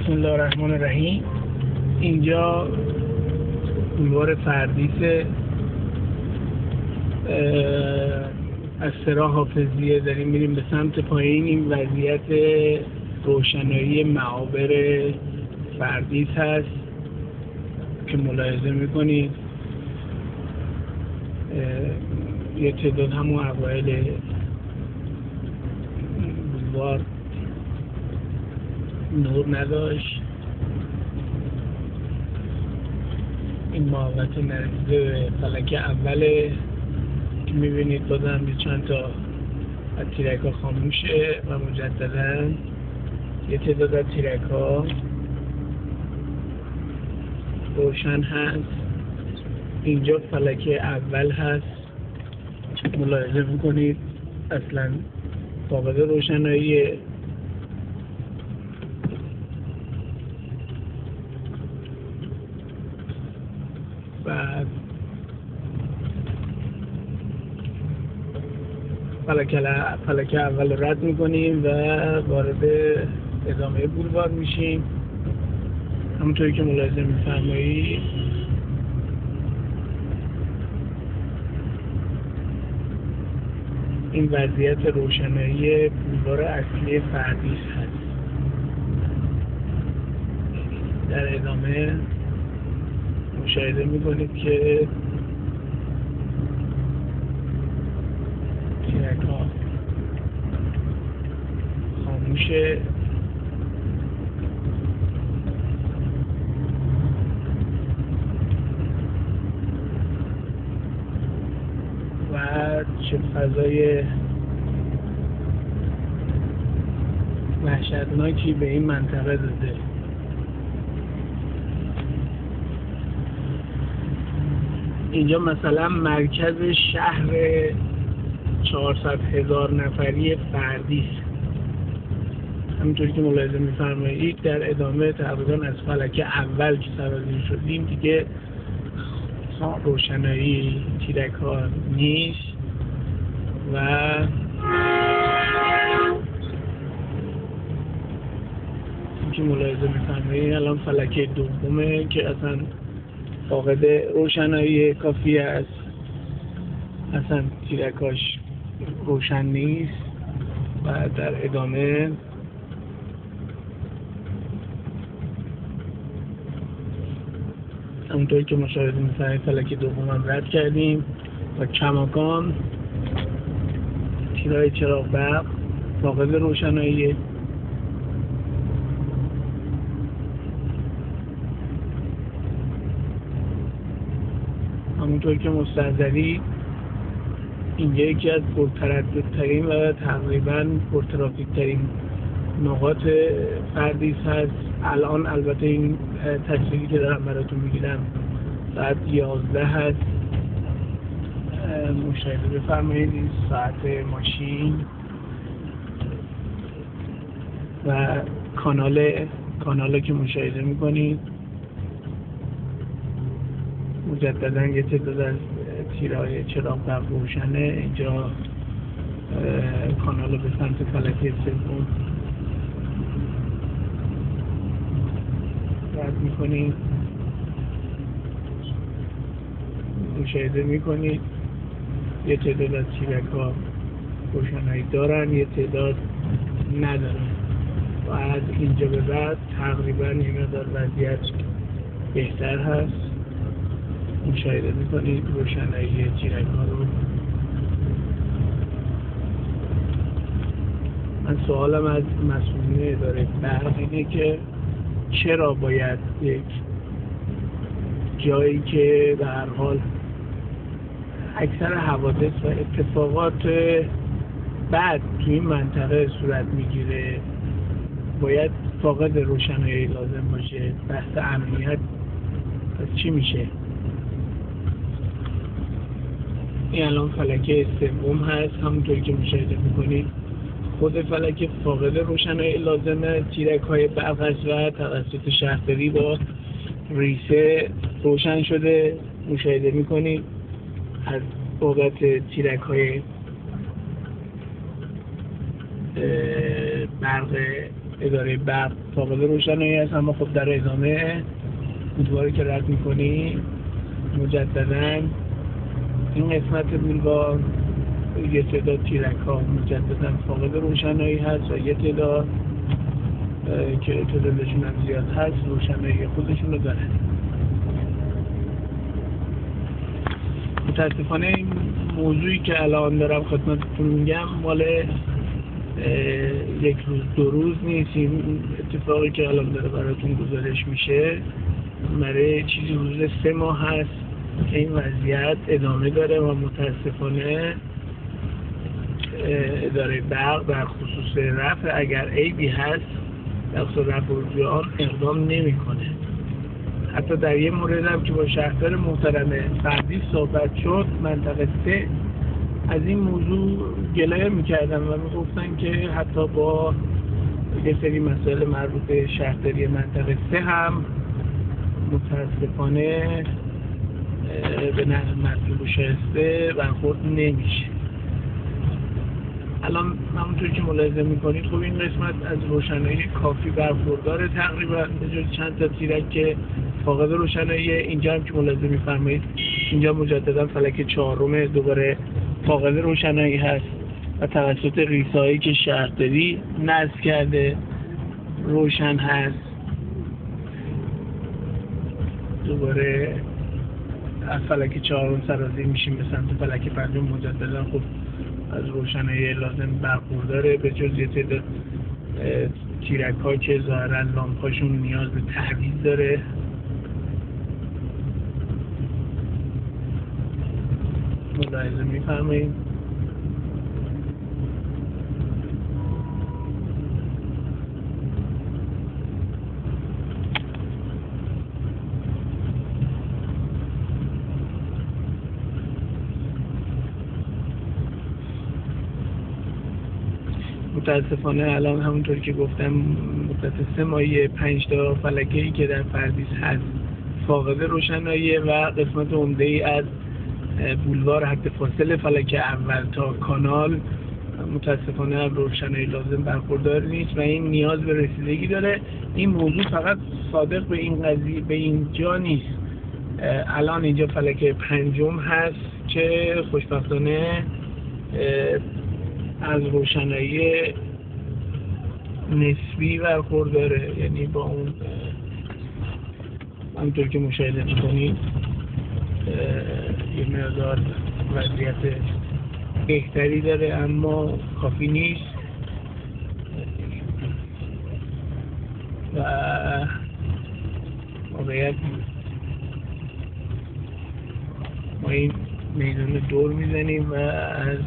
بسم الله الرحمن الرحیم. اینجا بولوار فردیس از سرا حافظیه داریم میریم به سمت پایین. این وضعیت روشنایی معابر فردیس هست که ملاحظه میکنید. یه تعداد همون اوایل بولوار نور نداشت. این محوطه نزدیک به فلک اوله که میبینید بازم چند تا از تیرک ها خاموشه و مجددا یه تعداد از تیرک ها روشن هست. اینجا فلک اول هست، ملاحظه میکنید اصلا فاقد روشناییه. بعد فلک اول رو رد میکنیم و وارد ادامه بولوار میشیم. همونطوری که ملاحظه میفرمایید این وضعیت روشنایی بولوار اصلی فردیس هست. در ادامه مشاهده میکنید که تیرک ها خاموشه و چه فضای وحشتناکی به این منطقه داده. اینجا مثلا مرکز شهر 400,000 نفری فردیس. همینطوری که ملاحظه میفرمایید در ادامه تقریبا از فلک اول که سرازیر شدیم دیگه روشنایی تیرک ها نیست و که ملاحظه میفرمایید الان فلک دومه که اصلا فاقد روشنایی کافی است، اصلا تیرکاش روشن نیست. و در ادامه همونطوری که مشاهده می‌فرمایید فلک دوم هم رد کردیم و کماکان تیرای چراغ برق فاقد روشناییه. همونطور که مستحضرید اینجا یکی از پرترددترین و تقریبا پرترافیکترین نقاط فردیس هست. الان البته این تصویری که دارم براتون میگیرم ساعت 11 هست. مشاهده بفرمایید این ساعت ماشین و کانال که مشاهده میکنید مجددا یه تعداد از تیرهای چراغ برق روشنه. اینجا کانال رو به سمت فلک سوم رد میکنید. مشاهده میکنید یه تعداد از تیرک ها روشنایی دارن، یه تعداد ندارن و از اینجا به بعد تقریبا یه مقدار وضعیت بهتر هست. مشاهده میکنید روشنایی تیرک ها رو. من سوالم از مسئولین اداره برق اینه که چرا باید یک جایی که به هر حال اکثر حوادث و اتفاقات بعد تو این منطقه صورت میگیره باید فاقد روشنایی لازم باشه؟ بحث امنیت پس چی میشه؟ این الان فلک سوم هست. همونطوری که مشاهده میکنید خود فلک فاقد روشنایی لازمه، تیرک های برق هست و توسط شهرداری با ریسه روشن شده. مشاهده میکنید از بابت تیرک های برق اداره برق فاقد روشنایی هست، اما خب در ادامه بولواری که رد میکنی مجددا این قسمت بولوار یه تعداد تیرک ها مجددا فاقد روشنایی هست و یه تعداد که تعدادشون هم زیاد هست روشنایی خودشون رو دارن. متاسفانه این موضوعی که الان دارم خدمتتون میگم مال یک روز دو روز نیست. این اتفاقی که الان داره براتون گزارش میشه برای چیزی حدود 3 ماه هست که این وضعیت ادامه داره و متاسفانه اداره برق در خصوص رفع اگر عیبی هست در خصوص رفع آن اقدام نمیکنه. حتی در یه مورد هم که با شهردار محترم فردی صحبت شد منطقه 3 از این موضوع گله میکردن و میگفتن که حتی با یه سری مسائل مربوط به شهرداری منطقه 3 هم متاسفانه به نظر مطلوب و شایسته برخورد نمیشه. الان همونطور که ملاحظه میکنید خب این قسمت از روشنایی کافی برخورداره تقریبا به جز چند تا تیرک که فاقد روشنایی. اینجا هم که ملاحظه میفرمایید اینجا مجددا فلک 4 دوباره فاقد روشنایی هست و توسط ریسایی که شهرداری نصب کرده روشن هست. دوباره از فلک 4 سرازیر میشیم به سمت فلک 5 مجددا خب از روشنایی لازم برخورداره به جز یه تعداد تیرک ها که ظاهرا لامپ هاشون نیاز به تعویض داره. ملاحظه میفرمایید متاسفانه الان همونطور که گفتم مدت 3 ماهی 5 تا فلکه‌ای که در پردیس هست فاقد روشنایی و قسمت عمده‌ای از بولوار حد فاصل فلک اول تا کانال متاسفانه روشنایی لازم برخوردار نیست و این نیاز به رسیدگی داره. این موضوع فقط صادق به این قضیه به اینجا نیست. الان اینجا فلک 5 هست که خوشبختانه از روشنایی نسبی برخورداره، یعنی با اون همونطور که مشاهده میکنید یه مقدار وضعیت بهتری داره اما کافی نیست و واقعیت ما این میدان دور میزنیم و از